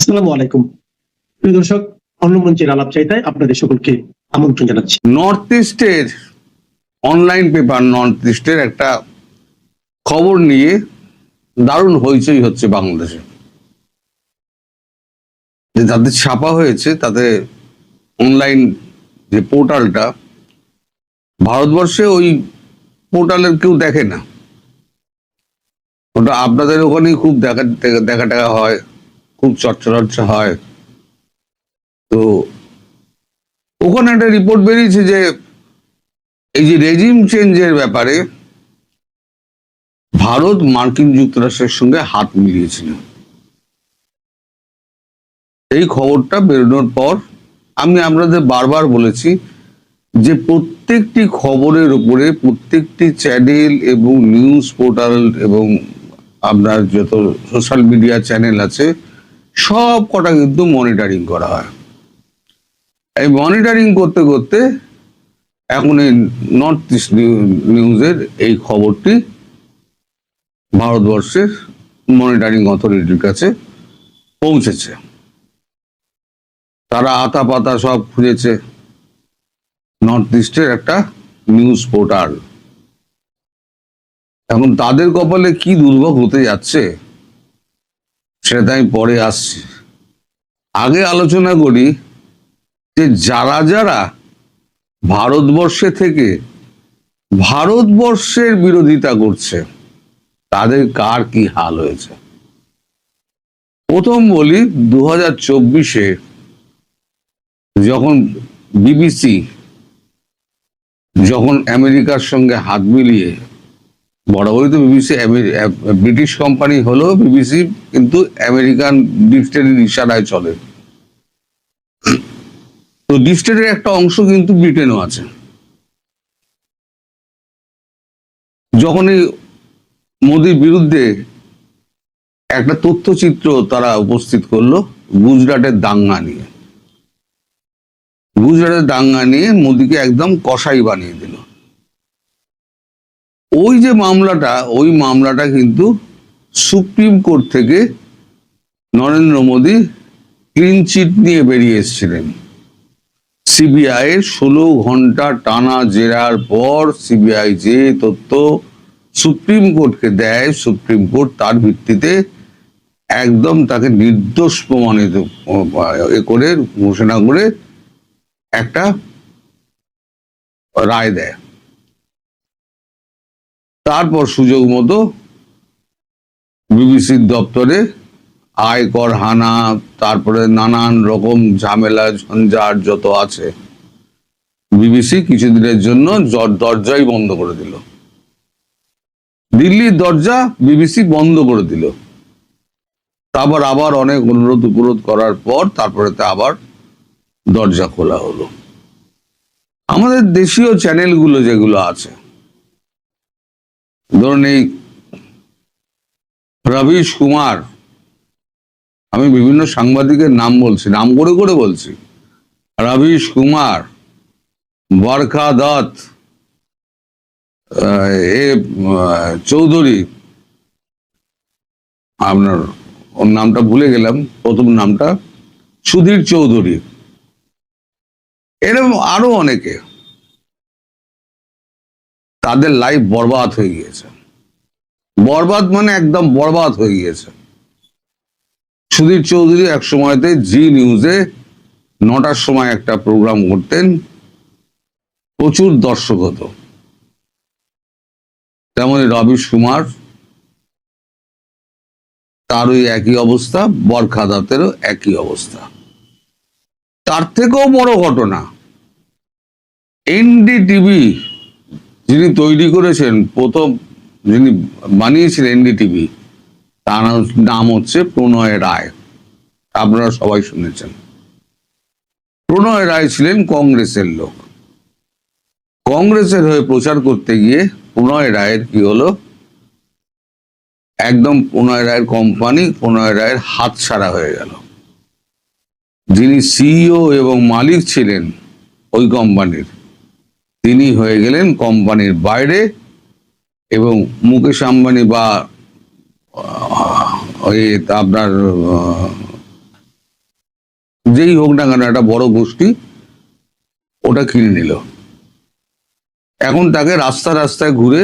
আসসালামু আলাইকুম প্রিয় দর্শক, অন্য মঞ্চের আলাপ চাইতায় আপনাদের সকলকে আমন্ত্রণ জানাচ্ছি। নর্থ ইস্টের অনলাইন পেপার নর্থ ইস্টের একটা খবর নিয়ে দারুণ হইচই হচ্ছে বাংলাদেশে। যে তাদের ছাপা হয়েছে, তাতে অনলাইন যে পোর্টালটা, ভারতবর্ষে ওই পোর্টালের কেউ দেখে না। ওটা আপনাদের ওখানেই খুব দেখা টাকা হয়, খুব চর্চা হয়। তো ওখানে একটা রিপোর্ট বেরিয়েছে যে এই যে রেজিম চেঞ্জের ব্যাপারে ভারত মার্কিন যুক্তরাষ্ট্রের সঙ্গে হাত মিলিয়েছিল। এই খবরটা বেরোনোর পর আমি আপনাদের বারবার বলেছি যে প্রত্যেকটি খবরের উপরে প্রত্যেকটি চ্যানেল এবং নিউজ পোর্টাল এবং আপনার যত সোশ্যাল মিডিয়া চ্যানেল আছে সব কটা কিন্তু মনিটরিং করা হয়। এই মনিটরিং করতে করতে এখন এই নর্থ ইস্ট নিউজের এই খবরটি ভারতবর্ষের মনিটরিং অথরিটির কাছে পৌঁছেছে। তারা আতা পাতা সব খুঁজেছে নর্থ ইস্টের একটা নিউজ পোর্টাল। এখন তাদের কপালে কি দুর্ভোগ হতে যাচ্ছে সেটা আমি পরে আসছি। আগে আলোচনা করি যে যারা যারা ভারতবর্ষে থেকে ভারতবর্ষের বিরোধিতা করছে তাদের কার কি হাল হয়েছে। প্রথম বলি, 2024-এ যখন বিবিসি যখন আমেরিকার সঙ্গে হাত মিলিয়ে, বরাবরই তো বিবিসি ব্রিটিশ কোম্পানি হলেও বিবিসি কিন্তু আমেরিকান ডিপ স্টেটের ইশারায় চলে। তো ডিপ স্টেটের একটা অংশ কিন্তু ব্রিটেনও আছে। যখনই মোদির বিরুদ্ধে একটা তথ্যচিত্র তারা উপস্থিত করলো গুজরাটের দাঙ্গা নিয়ে, মোদিকে একদম কসাই বানিয়ে দিল। ওই যে মামলাটা কিন্তু সুপ্রিম কোর্ট থেকে নরেন্দ্র মোদী ক্লিন চিট নিয়ে বেরিয়ে এসেছিলেন। সিবিআই 16 ঘন্টা টানা জেরার পর সিবিআই যে তথ্য সুপ্রিম কোর্টকে দেয়, সুপ্রিম কোর্ট তার ভিত্তিতে একদম তাকে নির্দোষ প্রমাণিত করে ঘোষণা করে একটা রায় দেয়। তারপর সুযোগ মতো বিবিসির দপ্তরে আয়কর হানা, তারপরে নানান রকম ঝামেলা ঝঞ্ঝাট যত আছে, বিবিসি কিছুদিনের জন্য দরজাই বন্ধ করে দিল। দিল্লির দরজা বিবিসি বন্ধ করে দিল। তারপর আবার অনেক অনুরোধ উপরোধ করার পর তারপরে আবার দরজা খোলা হলো। আমাদের দেশীয় চ্যানেলগুলো যেগুলো আছে, ধরুন এই রবিশ কুমার, আমি বিভিন্ন সাংবাদিকের নাম বলছি, নাম করে করে বলছি, রবিশ কুমার, বরখা দত্ত, চৌধুরী, আপনার ওর নামটা ভুলে গেলাম, প্রথম নামটা সুধীর চৌধুরী, এরকম আরো অনেকে, তাদের লাইফ বরবাদ হয়ে গিয়েছে। বরবাদ মানে একদম বরবাদ হয়ে গিয়েছে। সুধীর চৌধুরী এক সময়তে জি নিউজে 9টার সময় একটা প্রোগ্রাম করতেন, প্রচুর দর্শক হতো। তেমনি রবিশ কুমার, তার ওই একই অবস্থা, বরখা দত্তেরও একই অবস্থা। তার থেকেও বড় ঘটনা, এনডিটিভি যিনি তৈরি করেছেন, প্রথম যিনি বানিয়েছিলেন এনডিটিভি, তার নাম হচ্ছে প্রণয় রায়। আপনারা সবাই শুনেছেন। প্রণয় রায় ছিলেন কংগ্রেসের লোক। কংগ্রেসের হয়ে প্রচার করতে গিয়ে প্রণয় রায়ের কি হলো, একদম প্রণয় রায়ের কোম্পানি, প্রণয় রায়ের হাতছাড়া হয়ে গেল। যিনি সিইও এবং মালিক ছিলেন ওই কোম্পানির, তিনি হয়ে গেলেন কোম্পানির বাইরে, এবং মুকেশ আম্বানি বা ওই আপনার যেই হোক না কেন একটা বড় গোষ্ঠী ওটা কিনে নিল। এখন তাকে রাস্তা রাস্তায় ঘুরে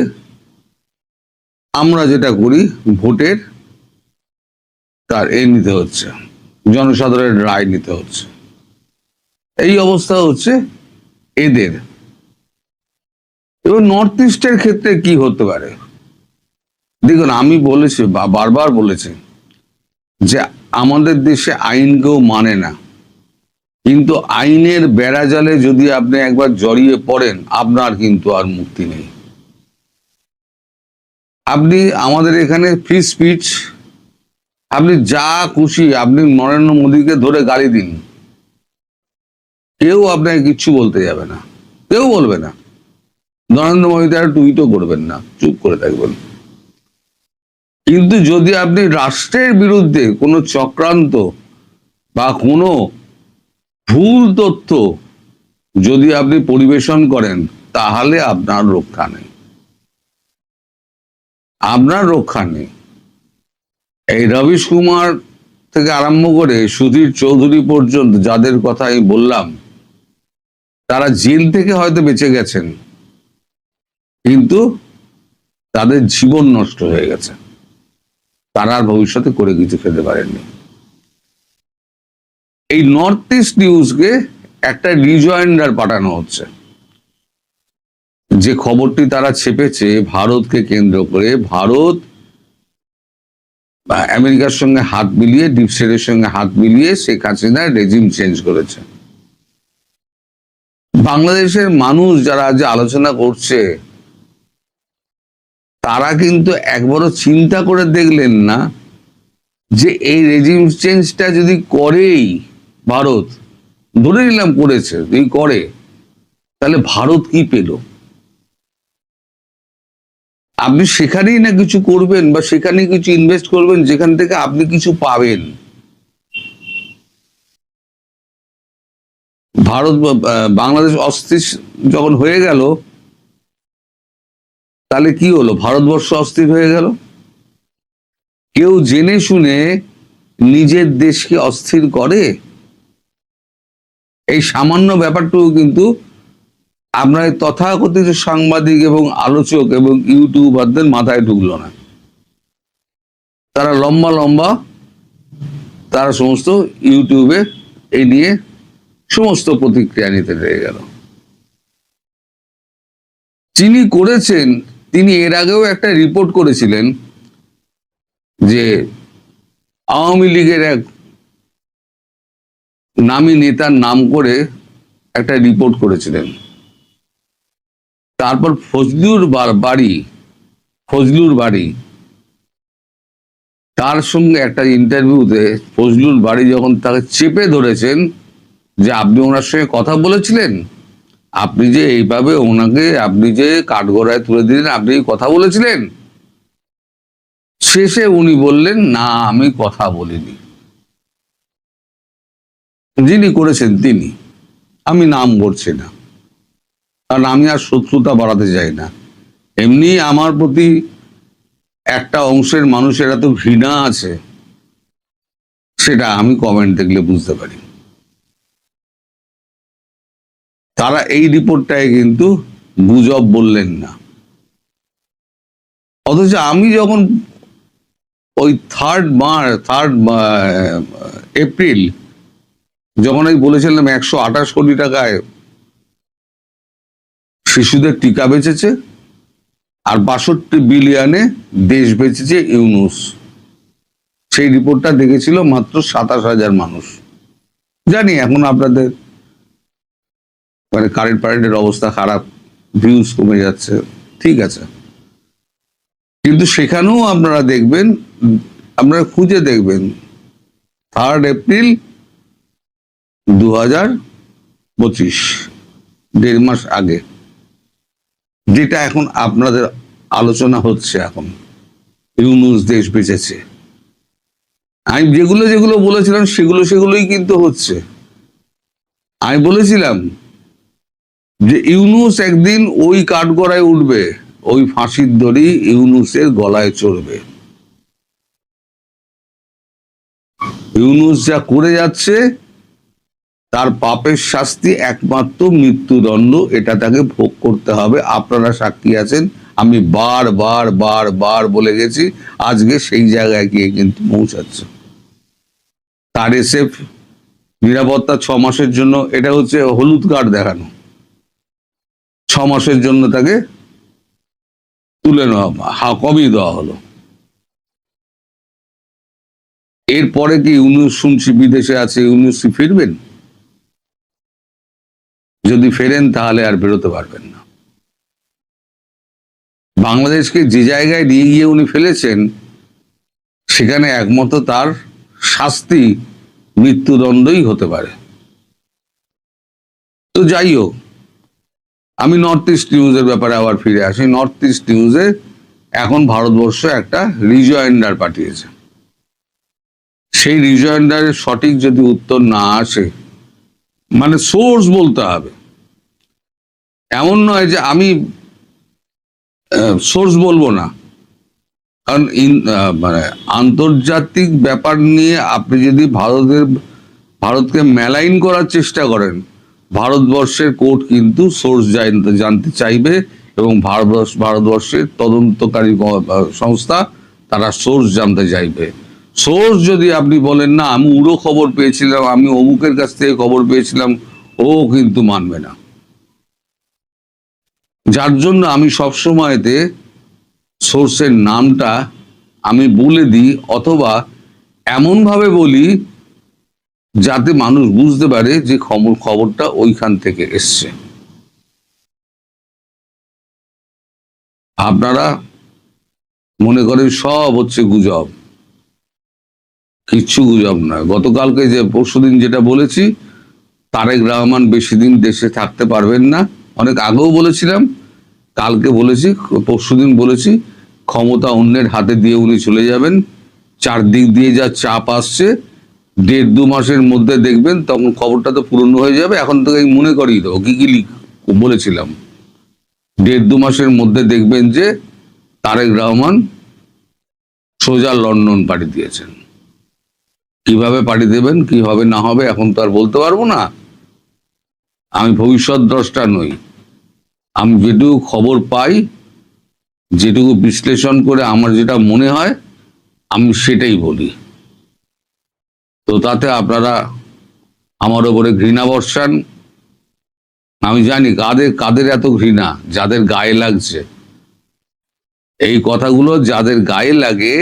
আমরা যেটা করি ভোটের তার নিতে হচ্ছে, জনসাধারণের রায় নিতে হচ্ছে। এই অবস্থা হচ্ছে এদের। এবং নর্থ ইস্টের ক্ষেত্রে কি হতে পারে দেখুন, আমি বলেছি বারবার বলেছি যে আমাদের দেশে আইন কেউ মানে না, কিন্তু আইনের বেড়াজালে যদি আপনি একবার জড়িয়ে পড়েন আপনার কিন্তু আর মুক্তি নেই। আপনি আমাদের এখানে ফ্রি স্পিচ, আপনি যা খুশি আপনি নরেন্দ্র মোদীকে ধরে গালি দিন, কেউ আপনাকে কিচ্ছু বলতে যাবে না, কেউ বলবে না। নরেন্দ্র মোদী তারা টুইটও করবেন না, চুপ করে থাকবেন। কিন্তু যদি আপনি রাষ্ট্রের বিরুদ্ধে কোনো চক্রান্ত বা কোনো ভুল তথ্য যদি আপনি পরিবেশন করেন তাহলে আপনার রক্ষা নেই, আপনার রক্ষা নেই। এই রবিশ কুমার থেকে আরম্ভ করে সুধীর চৌধুরী পর্যন্ত যাদের কথা আমি বললাম, তারা জেল থেকে হয়তো বেঁচে গেছেন, কিন্তু তাদের জীবন নষ্ট হয়ে গেছে, তারা আর ভবিষ্যতে করে কিছু খেতে পারেননি। এই নর্থ ইস্ট নিউজকে একটা রিজয়েন্ডার পাঠানো হচ্ছে, যে খবরটি তারা ছেপেছে ভারতকে কেন্দ্র করে, ভারত বা আমেরিকার সঙ্গে হাত মিলিয়ে, ডিপ স্টেটের সঙ্গে হাত মিলিয়ে শেখ হাসিনার রেজিম চেঞ্জ করেছে। বাংলাদেশের মানুষ যারা আজ আলোচনা করছে তারা কিন্তু একবারও চিন্তা করে দেখলেন না যে এই রেজিম চেঞ্জটা যদি করেই ভারত, ধরে নিলাম করেছে, যদি করে তাহলে ভারত কি পেল? আপনি সেখানেই না কিছু করবেন বা সেখানে কিছু ইনভেস্ট করবেন যেখান থেকে আপনি কিছু পাবেন। ভারত বাংলাদেশ অস্থির যখন হয়ে গেল তাহলে কি হলো? ভারতবর্ষ অস্থির হয়ে গেল। কেউ জেনে শুনে নিজের দেশকে অস্থির করে? এই সামান্য ব্যাপারটুকু কিন্তু আপনার তথাকথিত সাংবাদিক এবং আলোচক এবং ইউটিউবারদের মাথায় ঢুকলো না। তারা লম্বা লম্বা তারা সমস্ত ইউটিউবে এই নিয়ে সমস্ত প্রতিক্রিয়া নিতে লেগে গেল। যিনি করেছেন তিনি এর আগেও একটা রিপোর্ট করেছিলেন যে আওয়ামী লীগের এক নামী নেতার নাম করে একটা রিপোর্ট করেছিলেন। তারপর ফজলুর বাড়ি তার সঙ্গে একটা ইন্টারভিউতে ফজলুর বাড়ি যখন তাকে চেপে ধরেছেন যে আপনি ওনার সঙ্গে কথা বলেছিলেন, আপনি যে এইভাবে ওনাকে আপনি যে কাঠগড়ায় তুলে দিলেন, আপনি কথা বলেছিলেন, শেষে উনি বললেন না আমি কথা বলিনি। যিনি করেছেন তিনি, আমি নাম বলছি না কারণ আমি আর শত্রুতা বাড়াতে চাই না। এমনি আমার প্রতি একটা অংশের মানুষের এত ঘৃণা আছে সেটা আমি কমেন্ট দেখলে বুঝতে পারি। তারা এই রিপোর্টটায় কিন্তু গুজব বললেন না, অথচ আমি যখন ওই থার্ড এপ্রিল যখন আমি বলেছিলাম 128 কোটি টাকায় শিশুদের টিকা বেঁচেছে আর 62 বিলিয়নে দেশ বেঁচেছে ইউনুস, সেই রিপোর্টটা দেখেছিল মাত্র 27,000 মানুষ। জানি এখন আপনাদের মানে কারেন্টের অবস্থা খারাপ, ভিউজ কমে যাচ্ছে, ঠিক আছে, কিন্তু সেখানেও আপনারা দেখবেন, আপনারা খুঁজে দেখবেন 3 এপ্রিল 2025, 1.5 মাস আগে, যেটা এখন আপনাদের আলোচনা হচ্ছে, এখন ইউনুস দেশ বেঁচেছে। আমি যেগুলো বলেছিলাম সেগুলোই কিন্তু হচ্ছে। আমি বলেছিলাম যে ইউনুস একদিন ওই কাঠগড়ায় উঠবে, ওই ফাঁসির দড়ি ইউনুসের গলায় চড়বে। ইউনুস যা করে যাচ্ছে তার পাপের শাস্তি একমাত্র মৃত্যুদণ্ড, এটা তাকে ভোগ করতে হবে। আপনারা সাক্ষী আছেন, আমি বার বলে গেছি, আজকে সেই জায়গায় গিয়ে কিন্তু পৌঁছাচ্ছে। তার এসএফ নিরাপত্তা 6 মাসের জন্য, এটা হচ্ছে হলুদ কার্ড দেখানো, 6 মাসের জন্য তাকে তুলে নেওয়া, কমিয়ে দেওয়া হলো। এরপরে কি শুনছি বিদেশে আছে, ফিরবেন? যদি ফেরেন তাহলে আর বেরোতে পারবেন না। বাংলাদেশকে যে জায়গায় নিয়ে গিয়ে উনি ফেলেছেন, সেখানে একমাত্র তার শাস্তি মৃত্যুদণ্ডই হতে পারে। তো যাই হোক, আমি নর্থ ইস্ট নিউজের ব্যাপারে আবার ফিরে আসি। নর্থ ইস্ট নিউজে এখন ভারতবর্ষ একটা রিজয়েন্ডার পাঠিয়েছে। সেই রিজয়েন্ডারের সঠিক যদি উত্তর না আসে, মানে সোর্স বলতে হবে, এমন নয় যে আমি সোর্স বলবো না। কারণ মানে আন্তর্জাতিক ব্যাপার নিয়ে আপনি যদি ভারতকে মেলাইন করার চেষ্টা করেন, ভারতবর্ষের কোর্ট কিন্তু সোর্স জানতে চাইবে, এবং ভারতবর্ষের তদন্তকারী সংস্থা তারা সোর্স জানতে চাইবে। সোর্স যদি আপনি বলেন না আমি উড়ো খবর পেয়েছিলাম, আমি অমুকের কাছ থেকে খবর পেয়েছিলাম, ও কিন্তু মানবে না। যার জন্য আমি সবসময়তে সোর্সের নামটা আমি বলে দিই, অথবা এমন ভাবে বলি যাতে মানুষ বুঝতে পারে যে খবরটা ওইখান থেকে এসছে। আপনারা মনে করেন সব হচ্ছে গুজব, কিচ্ছু গুজব নয়। গতকালকে যে পরশুদিন যেটা বলেছি, তারেক রহমান বেশি দিন দেশে থাকতে পারবেন না, অনেক আগেও বলেছিলাম, কালকে বলেছি, পরশুদিন বলেছি, ক্ষমতা অন্যের হাতে দিয়ে উনি চলে যাবেন। চারদিক দিয়ে যা চাপ আসছে, 1.5-2 মাসের মধ্যে দেখবেন তখন খবরটা তো পূরণ হয়ে যাবে। এখন থেকে মনে করিয়ে দেবো কি বলেছিলাম। 1.5-2 মাসের মধ্যে দেখবেন যে তারেক রহমান সোজা লন্ডন পাড়ি দিয়েছেন। কিভাবে পাড়ি দেবেন, কি হবে না হবে এখন তো আর বলতে পারবো না, আমি ভবিষ্যৎ দ্রষ্টা নই। আমি যেটুকু খবর পাই, যেটুকু বিশ্লেষণ করে আমার যেটা মনে হয়, আমি সেটাই বলি। তো তাতে আপনারা আমার ওপরে ঘৃণা বর্ষান। আমি জানি কাদের এত ঘৃণা, যাদের গায়ে লাগছে এই কথাগুলো, যাদের গায়ে লাগে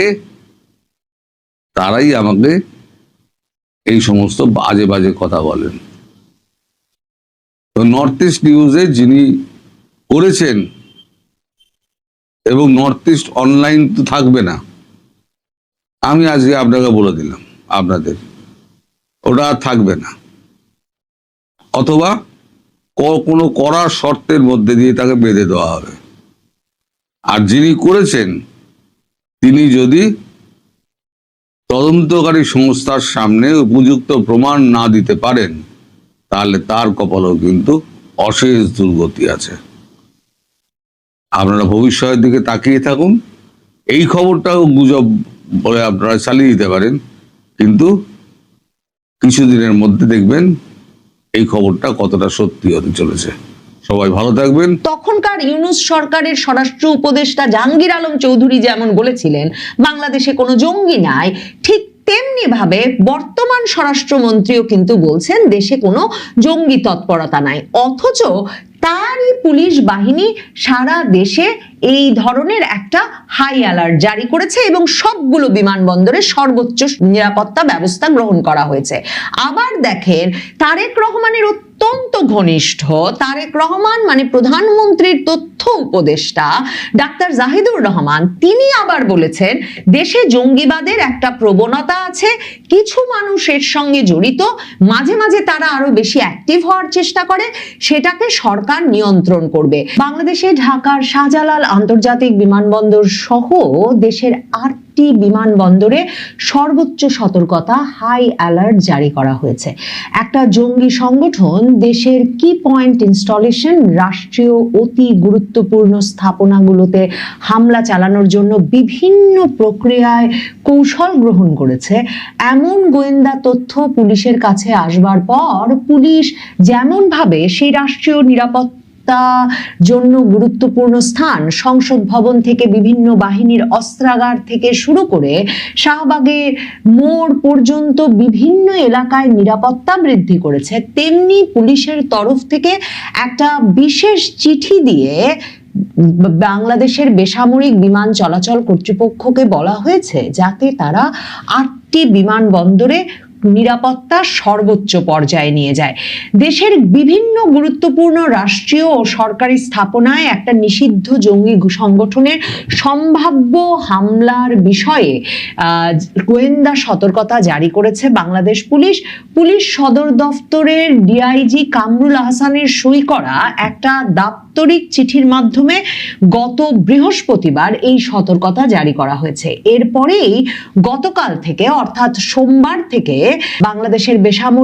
তারাই আমাকে এই সমস্ত বাজে বাজে কথা বলেন। তো নর্থ ইস্ট নিউজে যিনি করেছেন, এবং নর্থ ইস্ট অনলাইন তো থাকবে না, আমি আজকে আপনাকে বলে দিলাম, আপনাদের ওটা আর থাকবে না, অথবা কোনো কড়া শর্তের মধ্যে দিয়ে তাকে বেঁধে দেওয়া হবে। আর যিনি করেছেন তিনি যদি তদন্তকারী সংস্থার সামনে উপযুক্ত প্রমাণ না দিতে পারেন, তাহলে তার কপালেও কিন্তু অশেষ দুর্গতি আছে। আপনারা ভবিষ্যতের দিকে তাকিয়ে থাকুন। এই খবরটাও গুজব বলে আপনারা চালিয়ে দিতে পারেন, কিন্তু কিছুদিনের মধ্যে দেখবেন এই খবরটা কতটা সত্যি হতে চলেছে। সবাই ভালো থাকবেন। তখনকার ইউনূস সরকারের স্বরাষ্ট্র উপদেষ্টা জাহাঙ্গীর আলম চৌধুরী যেমন বলেছিলেন বাংলাদেশে কোনো জঙ্গি নাই, ঠিক তেমনি ভাবে বর্তমান স্বরাষ্ট্রমন্ত্রীও কিন্তু বলছেন দেশে কোনো জঙ্গি তৎপরতা নাই। অথচ তারই পুলিশ বাহিনী সারা দেশে এই ধরনের একটা হাই অ্যালার্ট জারি করেছে এবং সবগুলো বিমানবন্দরে সর্বোচ্চ নিরাপত্তা ব্যবস্থা গ্রহণ করা হয়েছে। আবার দেখেন, তারেক রহমানের অত্যন্ত ঘনিষ্ঠ, তারেক রহমান মানে প্রধানমন্ত্রীর তথ্য উপদেষ্টা ডাক্তার জাহিদুর রহমান, তিনি আবার বলেছেন দেশে জঙ্গিবাদের একটা প্রবণতা আছে, কিছু মানুষ এর সঙ্গে জড়িত, মাঝে মাঝে তারা আরো বেশি অ্যাক্টিভ হওয়ার চেষ্টা করে, সেটাকে সরকার নিয়ন্ত্রণ করবে। বাংলাদেশে ঢাকার শাহজালাল আন্তর্জাতিক বিমানবন্দর সহ দেশের 8 বিমানবন্দরে সর্বোচ্চ সতর্কতা হাই অ্যালার্ট জারি করা হয়েছে। একটা জঙ্গি সংগঠন দেশের কি পয়েন্ট ইনস্টলেশন, রাষ্ট্রীয় অতি গুরুত্বপূর্ণ স্থাপনাগুলোতে হামলা চালানোর জন্য বিভিন্ন প্রক্রিয়ায় কৌশল গ্রহণ করেছে, এমন গোয়েন্দা তথ্য পুলিশের কাছে আসবার পর পুলিশ যেমন ভাবে সেই রাষ্ট্রীয় নিরাপত্তা জন্য গুরুত্বপূর্ণ স্থান, সংসদ ভবন থেকে বিভিন্ন বাহিনীর অস্ত্রাগার থেকে শুরু করে শাহবাগের মোড় পর্যন্ত বিভিন্ন এলাকায় নিরাপত্তা বৃদ্ধি করেছে, তেমনি পুলিশের তরফ থেকে একটা বিশেষ চিঠি দিয়ে বাংলাদেশের বেসামরিক বিমান চলাচল কর্তৃপক্ষকে বলা হয়েছে যাতে তারা 8টি বিমানবন্দরে নিরাপত্তা সর্বোচ্চ পর্যায়ে নিয়ে যায়। দেশের বিভিন্ন গুরুত্বপূর্ণ রাষ্ট্রীয় ও সরকারি স্থাপনায় একটা নিষিদ্ধ জঙ্গি সংগঠনের সম্ভাব্য হামলার বিষয়ে গোয়েন্দা সতর্কতা জারি করেছে বাংলাদেশ পুলিশ। পুলিশ সদর দফতরের ডিআইজি কামরুল আহসানের সই করা একটা দাপ্তরিক চিঠির মাধ্যমে গত বৃহস্পতিবার এই সতর্কতা জারি করা হয়েছে। এরপরেই গতকাল থেকে অর্থাৎ সোমবার থেকে বাংলাদেশের বেসামরিক